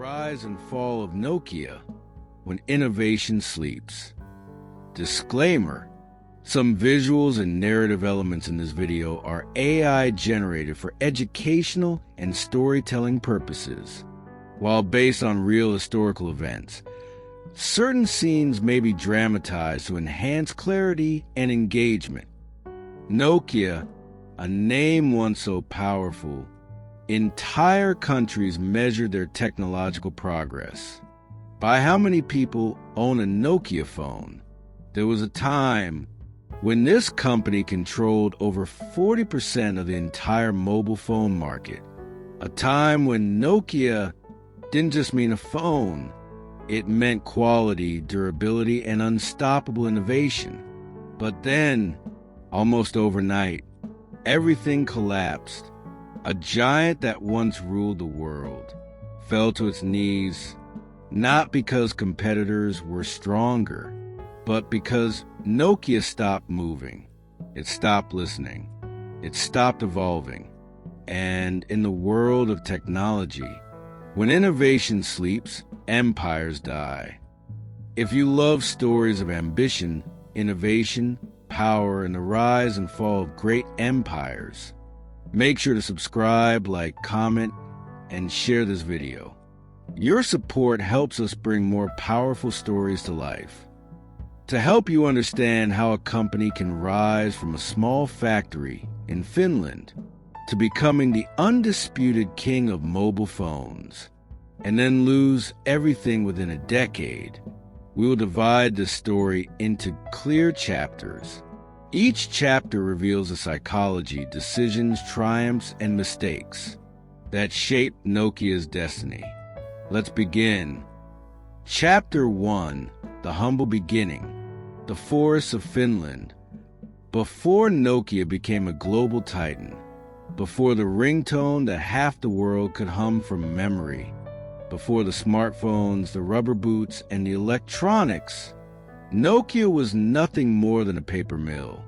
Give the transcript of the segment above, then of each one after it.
rise and fall of Nokia when innovation sleeps. Disclaimer: some visuals and narrative elements in this video are AI generated for educational and storytelling purposes. While based on real historical events, certain scenes may be dramatized to enhance clarity and engagement. Nokia, a name once so powerful, entire countries measured their technological progress by how many people own a Nokia phone. There was a time when this company controlled over 40% of the entire mobile phone market. A time when Nokia didn't just mean a phone, it meant quality, durability, and unstoppable innovation. But then, almost overnight, everything collapsed. A giant that once ruled the world fell to its knees, not because competitors were stronger, but because Nokia stopped moving. It stopped listening. It stopped evolving. And in the world of technology, when innovation sleeps, empires die. If you love stories of ambition, innovation, power, and the rise and fall of great empires, make sure to subscribe, like, comment, and share this video. Your support helps us bring more powerful stories to life. To help you understand how a company can rise from a small factory in Finland to becoming the undisputed king of mobile phones, and then lose everything within a decade, we will divide this story into clear chapters. Each chapter reveals the psychology, decisions, triumphs, and mistakes that shaped Nokia's destiny. Let's begin. Chapter 1: The Humble Beginning. The Forests of Finland. Before Nokia became a global titan, before the ringtone that half the world could hum from memory, before the smartphones, the rubber boots, and the electronics, Nokia was nothing more than a paper mill.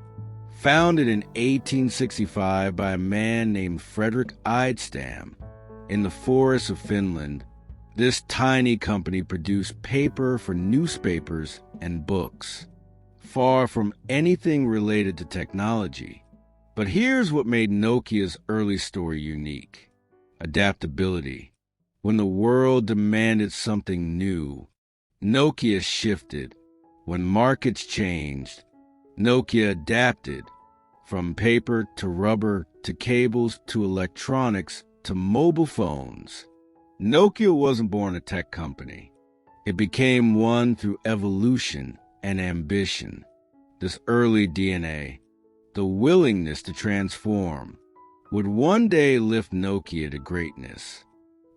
Founded in 1865 by a man named Frederick Idestam in the forests of Finland, this tiny company produced paper for newspapers and books, far from anything related to technology. But here's what made Nokia's early story unique: adaptability. When the world demanded something new, Nokia shifted. When markets changed, Nokia adapted. From paper to rubber to cables to electronics to mobile phones. Nokia wasn't born a tech company. It became one through evolution and ambition. This early DNA, the willingness to transform, would one day lift Nokia to greatness.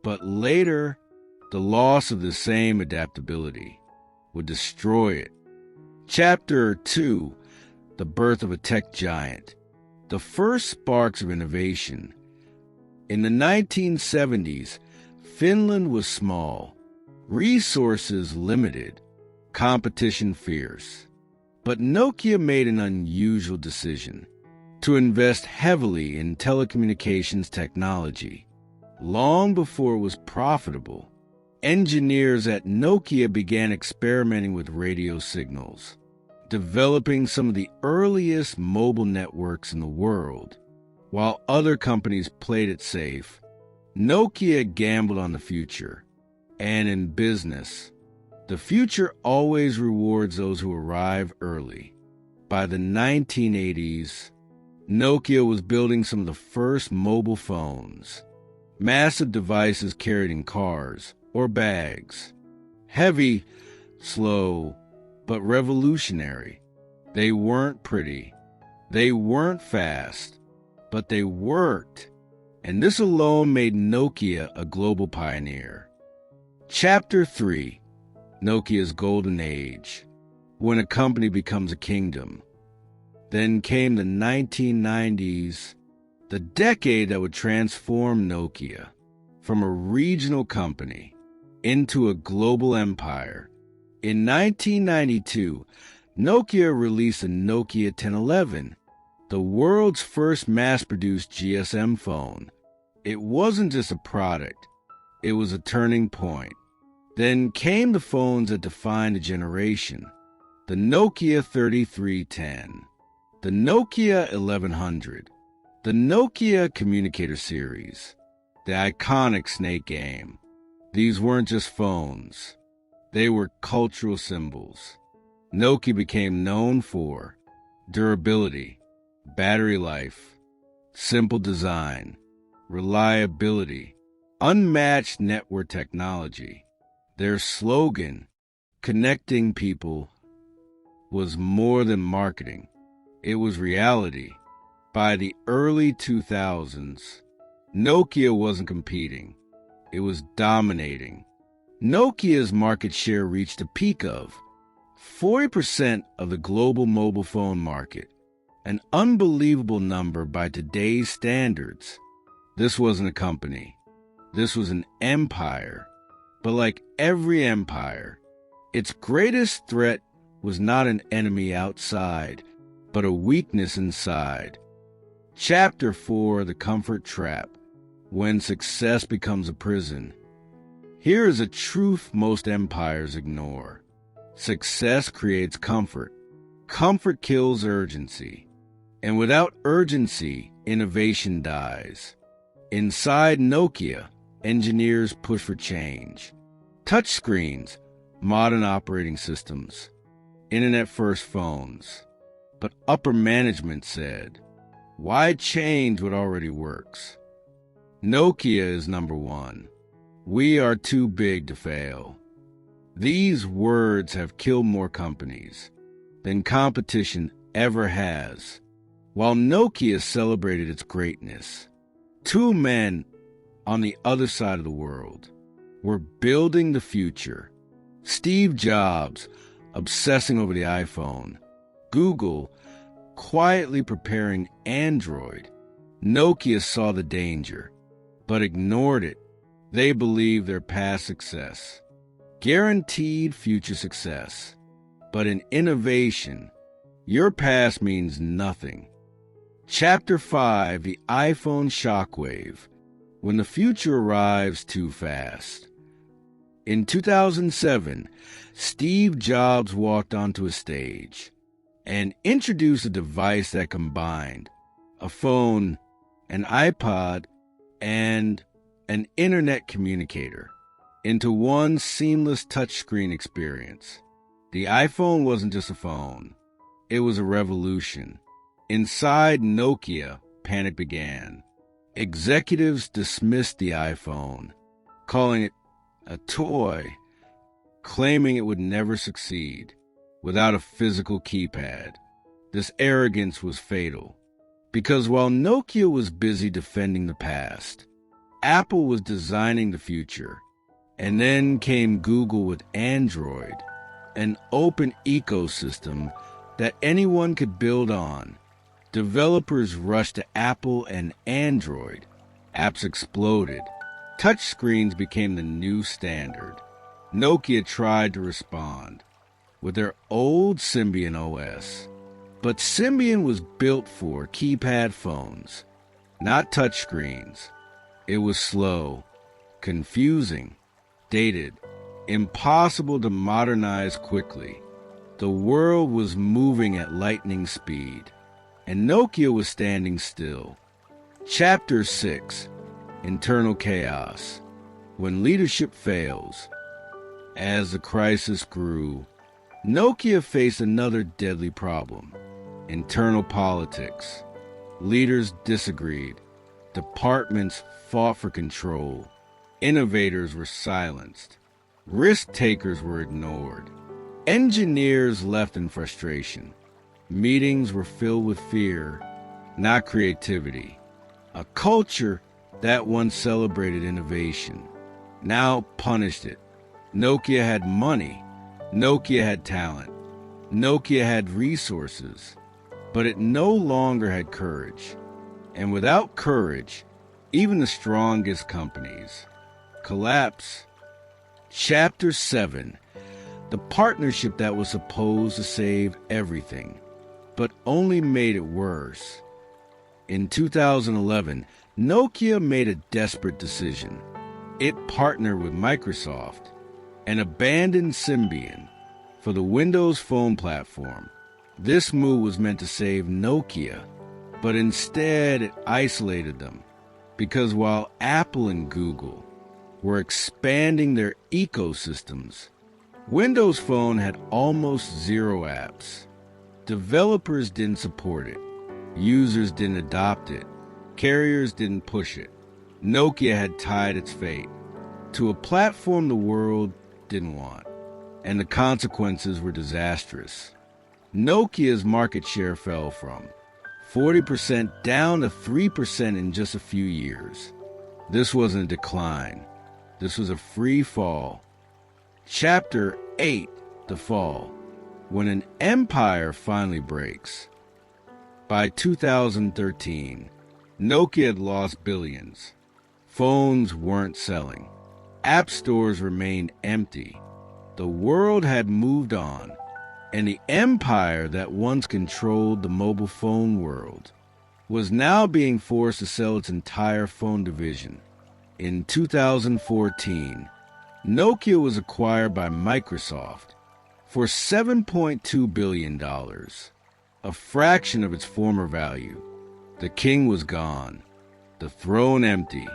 But later, the loss of the same adaptability would destroy it. Chapter 2: The Birth of a Tech Giant. The first sparks of innovation. In the 1970s, Finland was small, resources limited, competition fierce. But Nokia made an unusual decision: to invest heavily in telecommunications technology. Long before it was profitable, engineers at Nokia began experimenting with radio signals, developing some of the earliest mobile networks in the world. While other companies played it safe, Nokia gambled on the future. And in business, the future always rewards those who arrive early. By the 1980s, Nokia was building some of the first mobile phones. Massive devices carried in cars or bags. Heavy, slow, but revolutionary. They weren't pretty. They weren't fast. But they worked. And this alone made Nokia a global pioneer. Chapter 3: Nokia's Golden Age. When a company becomes a kingdom. Then came the 1990s. The decade that would transform Nokia from a regional company into a global empire. In 1992, Nokia released a Nokia 1011, the world's first mass-produced GSM phone. It wasn't just a product. It was a turning point. Then came the phones that defined a generation. The Nokia 3310, the Nokia 1100, the Nokia Communicator Series, the iconic Snake game. These weren't just phones. They were cultural symbols. Nokia became known for durability, battery life, simple design, reliability, unmatched network technology. Their slogan, connecting people, was more than marketing. It was reality. By the early 2000s, Nokia wasn't competing. It was dominating. Nokia's market share reached a peak of 40% of the global mobile phone market, an unbelievable number by today's standards. This wasn't a company. This was an empire. But like every empire, its greatest threat was not an enemy outside, but a weakness inside. Chapter 4, The Comfort Trap, When Success Becomes a Prison. Here is a truth most empires ignore. Success creates comfort. Comfort kills urgency. And without urgency, innovation dies. Inside Nokia, engineers push for change. Touchscreens, modern operating systems, internet-first phones. But upper management said, why change what already works? Nokia is number one. We are too big to fail. These words have killed more companies than competition ever has. While Nokia celebrated its greatness, two men on the other side of the world were building the future. Steve Jobs, obsessing over the iPhone. Google, quietly preparing Android. Nokia saw the danger, but ignored it. They believed their past success guaranteed future success. But in innovation, your past means nothing. Chapter 5, The iPhone Shockwave, When the Future Arrives Too Fast. In 2007, Steve Jobs walked onto a stage and introduced a device that combined a phone, an iPod, and an internet communicator into one seamless touchscreen experience. The iPhone wasn't just a phone. It was a revolution. Inside Nokia, panic began. Executives dismissed the iPhone, calling it a toy, claiming it would never succeed without a physical keypad. This arrogance was fatal, because while Nokia was busy defending the past, Apple was designing the future. And then came Google with Android, an open ecosystem that anyone could build on. Developers rushed to Apple and Android. Apps exploded. Touchscreens became the new standard. Nokia tried to respond with their old Symbian OS. But Symbian was built for keypad phones, not touchscreens. It was slow, confusing, dated, impossible to modernize quickly. The world was moving at lightning speed, and Nokia was standing still. Chapter 6, Internal Chaos, When Leadership Fails. As the crisis grew, Nokia faced another deadly problem: internal politics. Leaders disagreed. Departments fought for control. Innovators were silenced. Risk-takers were ignored. Engineers left in frustration. Meetings were filled with fear, not creativity. A culture that once celebrated innovation now punished it. Nokia had money. Nokia had talent. Nokia had resources. But it no longer had courage. And without courage, even the strongest companies collapse. Chapter 7, The partnership that was supposed to save everything, but only made it worse. In 2011, Nokia made a desperate decision. it partnered with Microsoft and abandoned Symbian for the Windows Phone platform. This move was meant to save Nokia, but instead it isolated them, because while Apple and Google were expanding their ecosystems, Windows Phone had almost zero apps. Developers didn't support it, users didn't adopt it, carriers didn't push it. Nokia had tied its fate to a platform the world didn't want, and the consequences were disastrous. Nokia's market share fell from 40% down to 3% in just a few years. This wasn't a decline. This was a free fall. Chapter 8, The Fall, when an empire finally breaks. By 2013, Nokia had lost billions. Phones weren't selling. App stores remained empty. The world had moved on, and the empire that once controlled the mobile phone world was now being forced to sell its entire phone division. In 2014, Nokia was acquired by Microsoft for $7.2 billion, a fraction of its former value. The king was gone, the throne empty,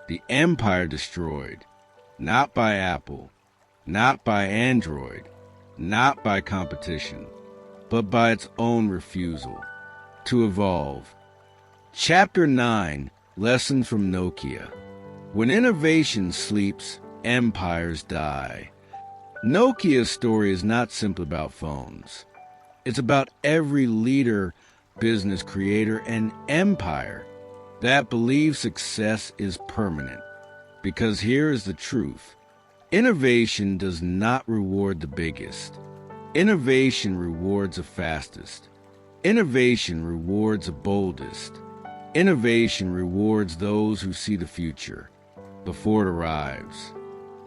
the empire destroyed, not by Apple, not by Android, not by competition, but by its own refusal to evolve. Chapter 9, Lessons from Nokia. When innovation sleeps, empires die. Nokia's story is not simply about phones. It's about every leader, business creator, and empire that believes success is permanent. Because here is the truth. Innovation does not reward the biggest. Innovation rewards the fastest. Innovation rewards the boldest. Innovation rewards those who see the future before it arrives.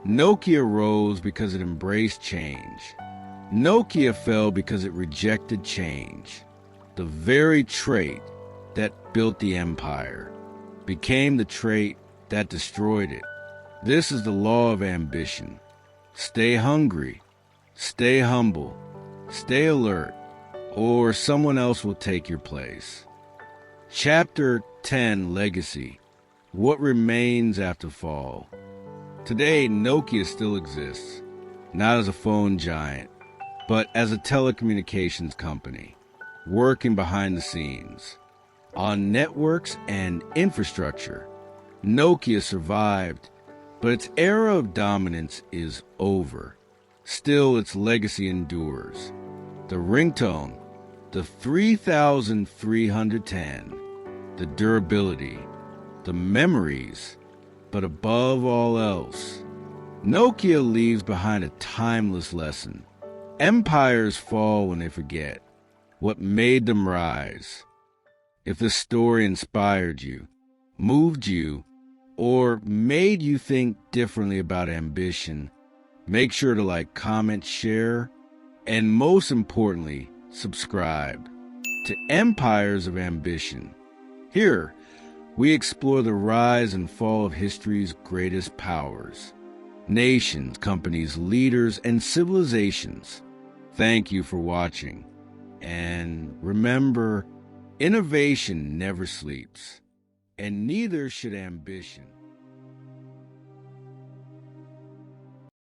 Nokia rose because it embraced change. Nokia fell because it rejected change. The very trait that built the empire became the trait that destroyed it. This is the law of ambition. Stay hungry, stay humble, stay alert, or someone else will take your place. Chapter 10, Legacy. What remains after fall? Today, Nokia still exists, not as a phone giant, but as a telecommunications company, working behind the scenes. On networks and infrastructure, Nokia survived, but its era of dominance is over. Still, its legacy endures. The ringtone, the 3310, the durability, the memories, but above all else, Nokia leaves behind a timeless lesson. Empires fall when they forget what made them rise. If this story inspired you, moved you, or made you think differently about ambition, make sure to like, comment, share, and most importantly, subscribe to Empires of Ambition. Here, we explore the rise and fall of history's greatest powers, nations, companies, leaders, and civilizations. Thank you for watching. And remember, innovation never sleeps, and neither should ambition.